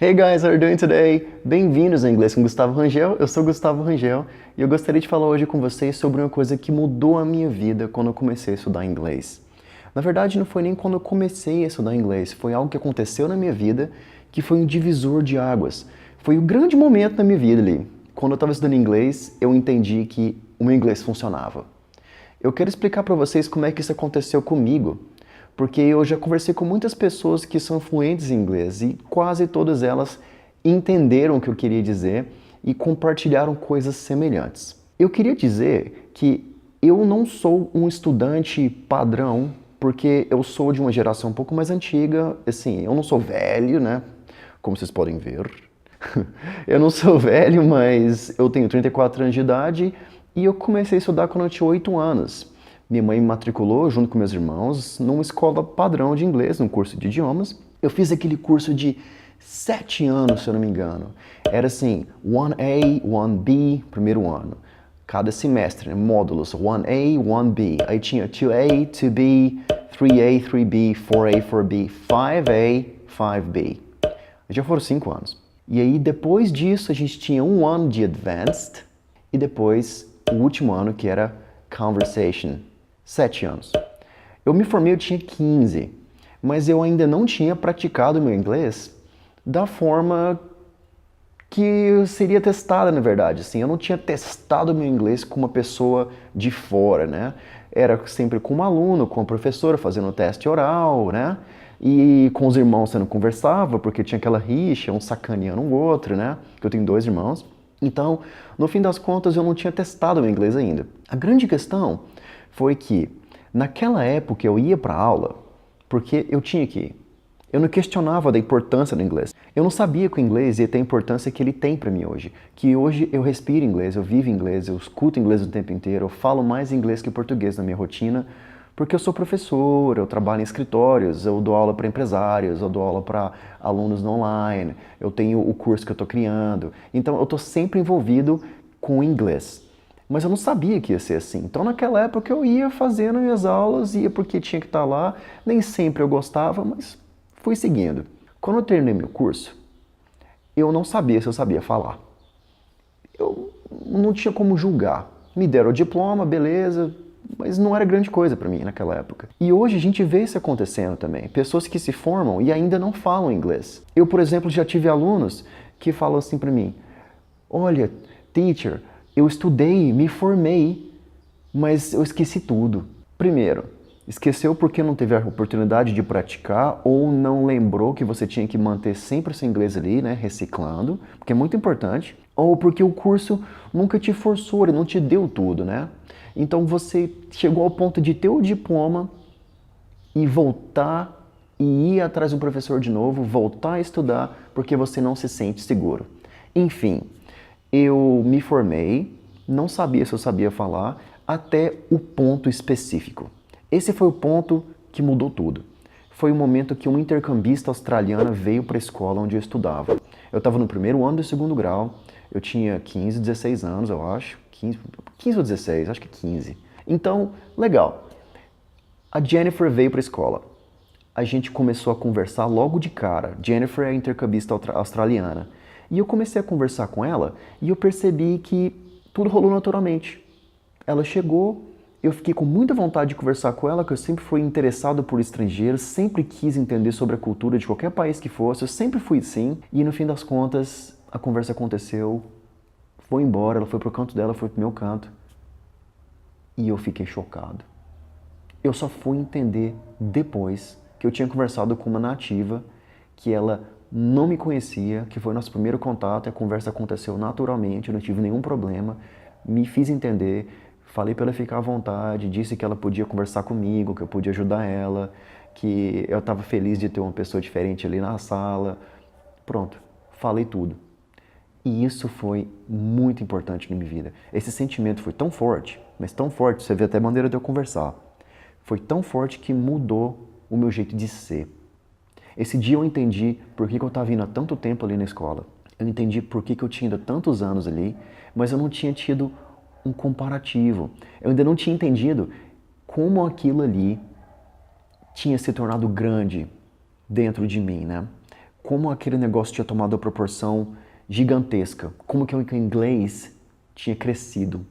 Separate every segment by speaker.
Speaker 1: Hey guys, how are you doing today? Bem-vindos ao Inglês com Gustavo Rangel. Eu sou Gustavo Rangel e eu gostaria de falar hoje com vocês sobre uma coisa que mudou a minha vida quando eu comecei a estudar inglês. Na verdade, não foi nem quando eu comecei a estudar inglês, foi algo que aconteceu na minha vida que foi um divisor de águas. Foi um grande momento na minha vida ali. Quando eu estava estudando inglês, eu entendi que o meu inglês funcionava. Eu quero explicar para vocês como é que isso aconteceu comigo, porque eu já conversei com muitas pessoas que são fluentes em inglês e quase todas elas entenderam o que eu queria dizer e compartilharam coisas semelhantes. Eu queria dizer que eu não sou um estudante padrão, porque eu sou de uma geração um pouco mais antiga, assim, eu não sou velho, né? Como vocês podem ver. Eu não sou velho, mas eu tenho 34 anos de idade e eu comecei a estudar quando eu tinha 8 anos. Minha mãe me matriculou, junto com meus irmãos, numa escola padrão de inglês, num curso de idiomas. Eu fiz aquele curso de 7 anos, se eu não me engano. Era assim, 1A, 1B, primeiro ano. Cada semestre, né? Módulos, 1A, 1B. Aí tinha 2A, 2B, 3A, 3B, 4A, 4B, 5A, 5B. Já foram 5 anos. E aí, depois disso, a gente tinha um ano de Advanced e depois o último ano, que era Conversation. 7 anos. Eu me formei, eu tinha 15, mas eu ainda não tinha praticado meu inglês da forma que seria testada, na verdade. Assim, eu não tinha testado meu inglês com uma pessoa de fora, né? Era sempre com um aluno, com a professora, fazendo um teste oral, né? E com os irmãos você não conversava, porque tinha aquela rixa, um sacaneando o outro, né? Que eu tenho 2 irmãos. Então, no fim das contas, eu não tinha testado meu inglês ainda. A grande questão foi que, naquela época, eu ia para aula porque eu tinha que ir. Eu não questionava da importância do inglês. Eu não sabia que o inglês ia ter a importância que ele tem para mim hoje. Que hoje eu respiro inglês, eu vivo inglês, eu escuto inglês o tempo inteiro, eu falo mais inglês que português na minha rotina, porque eu sou professor, eu trabalho em escritórios, eu dou aula para empresários, eu dou aula para alunos online, eu tenho o curso que eu estou criando. Então eu estou sempre envolvido com o inglês. Mas eu não sabia que ia ser assim. Então naquela época eu ia fazendo minhas aulas, ia porque tinha que estar lá. Nem sempre eu gostava, mas fui seguindo. Quando eu terminei meu curso, eu não sabia se eu sabia falar. Eu não tinha como julgar. Me deram o diploma, beleza, mas não era grande coisa para mim naquela época. E hoje a gente vê isso acontecendo também. Pessoas que se formam e ainda não falam inglês. Eu, por exemplo, já tive alunos que falam assim para mim: olha, teacher, eu estudei, me formei, mas eu esqueci tudo. Primeiro, esqueceu porque não teve a oportunidade de praticar ou não lembrou que você tinha que manter sempre o seu inglês ali, né, reciclando, porque é muito importante, ou porque o curso nunca te forçou, ele não te deu tudo, né? Então você chegou ao ponto de ter o diploma e voltar e ir atrás do professor de novo, voltar a estudar porque você não se sente seguro. Enfim, eu me formei, não sabia se eu sabia falar, até o ponto específico. Esse foi o ponto que mudou tudo. Foi o momento que uma intercambista australiana veio para a escola onde eu estudava. Eu estava no primeiro ano do segundo grau, eu tinha 15, 16 anos, eu acho. 15 ou 16, acho que 15. Então, legal. A Jennifer veio para a escola. A gente começou a conversar logo de cara. Jennifer é a intercambista australiana. E eu comecei a conversar com ela e eu percebi que tudo rolou naturalmente. Ela chegou, eu fiquei com muita vontade de conversar com ela, que eu sempre fui interessado por estrangeiros, sempre quis entender sobre a cultura de qualquer país que fosse, eu sempre fui assim. E no fim das contas, a conversa aconteceu, foi embora, ela foi pro canto dela, foi pro meu canto. E eu fiquei chocado. Eu só fui entender depois que eu tinha conversado com uma nativa, que ela não me conhecia, que foi nosso primeiro contato, a conversa aconteceu naturalmente, eu não tive nenhum problema, me fiz entender, falei para ela ficar à vontade, disse que ela podia conversar comigo, que eu podia ajudar ela, que eu estava feliz de ter uma pessoa diferente ali na sala. Pronto, falei tudo. E isso foi muito importante na minha vida. Esse sentimento foi tão forte, mas tão forte, você vê até a maneira de eu conversar. Foi tão forte que mudou o meu jeito de ser. Esse dia eu entendi por que eu estava indo há tanto tempo ali na escola. Eu entendi por que eu tinha ido há tantos anos ali, mas eu não tinha tido um comparativo. Eu ainda não tinha entendido como aquilo ali tinha se tornado grande dentro de mim, né? como aquele negócio tinha tomado uma proporção gigantesca, como que o inglês tinha crescido.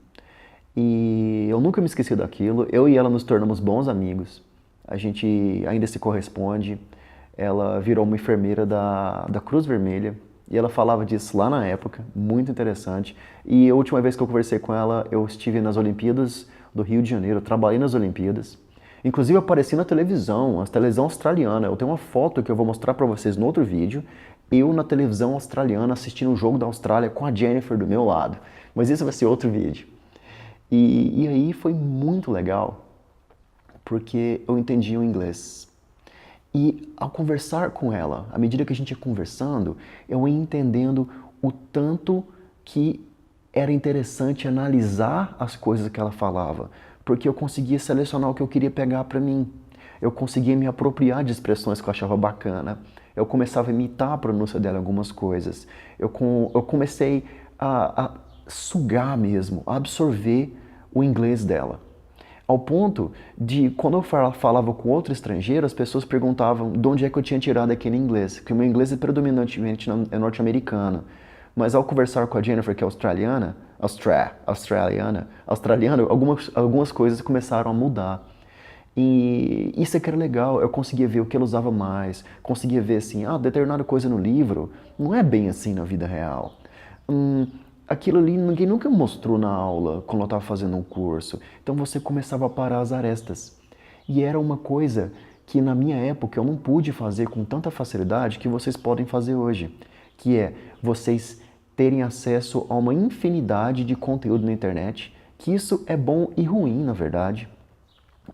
Speaker 1: E eu nunca me esqueci daquilo, eu e ela nos tornamos bons amigos, a gente ainda se corresponde, ela virou uma enfermeira da Cruz Vermelha, e ela falava disso lá na época, muito interessante. E a última vez que eu conversei com ela, eu estive nas Olimpíadas do Rio de Janeiro, eu trabalhei nas Olimpíadas. Inclusive eu apareci na televisão, a televisão australiana. Eu tenho uma foto que eu vou mostrar pra vocês no outro vídeo. Eu na televisão australiana assistindo o jogo da Austrália com a Jennifer do meu lado. Mas isso vai ser outro vídeo. E aí foi muito legal, porque eu entendi o inglês. E ao conversar com ela, à medida que a gente ia conversando, eu ia entendendo o tanto que era interessante analisar as coisas que ela falava, porque eu conseguia selecionar o que eu queria pegar para mim. Eu conseguia me apropriar de expressões que eu achava bacana. Eu começava a imitar a pronúncia dela em algumas coisas. Eu comecei a sugar mesmo, a absorver o inglês dela. Ao ponto de, quando eu falava com outro estrangeiro, as pessoas perguntavam de onde é que eu tinha tirado aquele inglês, porque o meu inglês é predominantemente norte-americano. Mas ao conversar com a Jennifer, que é australiana, algumas coisas começaram a mudar. E isso é que era legal, eu conseguia ver o que ela usava mais, conseguia ver assim, determinada coisa no livro não é bem assim na vida real. Aquilo ali ninguém nunca mostrou na aula, quando eu estava fazendo um curso. Então você começava a parar as arestas. E era uma coisa que na minha época eu não pude fazer com tanta facilidade que vocês podem fazer hoje. Que é vocês terem acesso a uma infinidade de conteúdo na internet, que isso é bom e ruim, na verdade.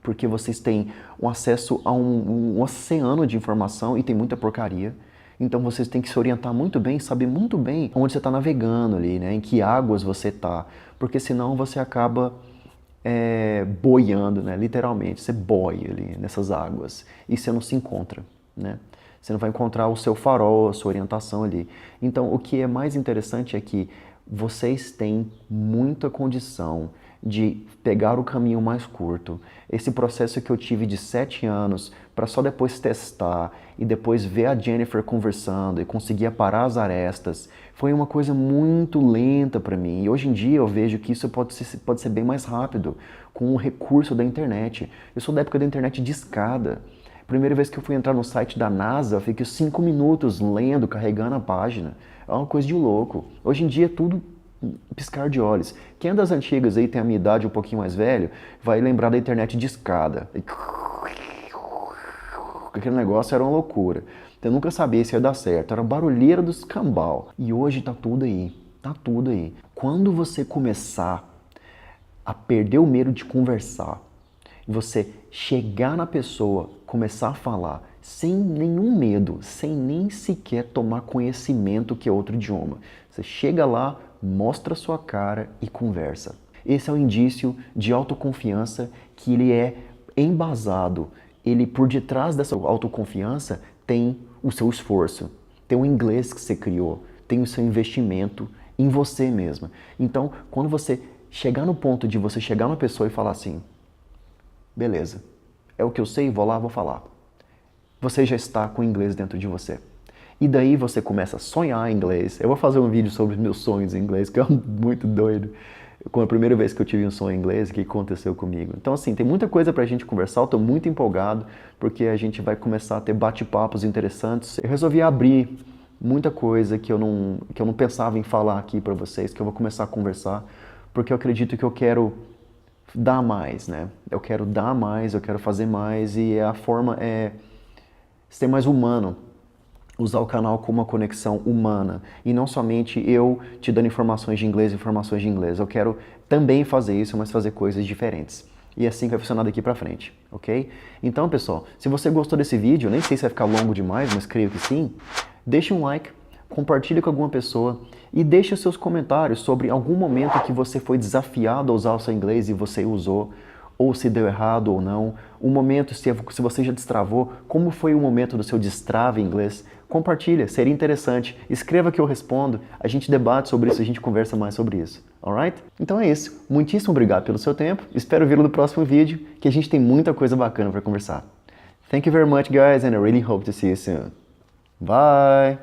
Speaker 1: Porque vocês têm um acesso a um oceano de informação e tem muita porcaria. Então vocês têm que se orientar muito bem, saber muito bem onde você está navegando ali, né? Em que águas você está, porque senão você acaba boiando, né? Literalmente, você boia ali nessas águas e você não se encontra, né? Você não vai encontrar o seu farol, a sua orientação ali. Então o que é mais interessante é que vocês têm muita condição de pegar o caminho mais curto. Esse processo que eu tive de 7 anos para só depois testar e depois ver a Jennifer conversando e conseguir parar as arestas, foi uma coisa muito lenta para mim. E hoje em dia eu vejo que isso pode ser bem mais rápido com o recurso da internet. Eu sou da época da internet de escada. Primeira vez que eu fui entrar no site da NASA, eu fiquei 5 minutos lendo, carregando a página. É uma coisa de louco. Hoje em dia é tudo piscar de olhos. Quem é das antigas aí, tem a minha idade um pouquinho mais velho, vai lembrar da internet de escada. Aquele negócio era uma loucura. Eu nunca sabia se ia dar certo. Era barulheira dos cambal. E hoje tá tudo aí. Tá tudo aí. Quando você começar a perder o medo de conversar, você chegar na pessoa, começar a falar sem nenhum medo, sem nem sequer tomar conhecimento que é outro idioma. Você chega lá, mostra a sua cara e conversa. Esse é um indício de autoconfiança que ele é embasado. Ele, por detrás dessa autoconfiança, tem o seu esforço, tem o inglês que você criou, tem o seu investimento em você mesma. Então, quando você chegar no ponto de você chegar na pessoa e falar assim, beleza, é o que eu sei, vou lá, vou falar. Você já está com o inglês dentro de você. E daí você começa a sonhar em inglês. Eu vou fazer um vídeo sobre os meus sonhos em inglês, que é muito doido. Com a primeira vez que eu tive um sonho em inglês, o que aconteceu comigo. Então assim, tem muita coisa pra gente conversar, eu tô muito empolgado, porque a gente vai começar a ter bate-papos interessantes. Eu resolvi abrir muita coisa que eu não pensava em falar aqui pra vocês, que eu vou começar a conversar, porque eu acredito que eu quero dar mais, né? Eu quero dar mais, eu quero fazer mais, e a forma é ser mais humano. Usar o canal como uma conexão humana e não somente eu te dando informações de inglês. Eu quero também fazer isso, mas fazer coisas diferentes. E é assim que vai funcionar daqui pra frente, ok? Então, pessoal, se você gostou desse vídeo, nem sei se vai ficar longo demais, mas creio que sim, deixe um like, compartilhe com alguma pessoa e deixe os seus comentários sobre algum momento que você foi desafiado a usar o seu inglês e você usou, ou se deu errado ou não, um momento, se você já destravou, como foi o momento do seu destrave em inglês. Compartilha, seria interessante. Escreva que eu respondo, a gente debate sobre isso, a gente conversa mais sobre isso. Alright? Então é isso. Muitíssimo obrigado pelo seu tempo. Espero vê-lo no próximo vídeo, que a gente tem muita coisa bacana para conversar. Thank you very much, guys, and I really hope to see you soon. Bye!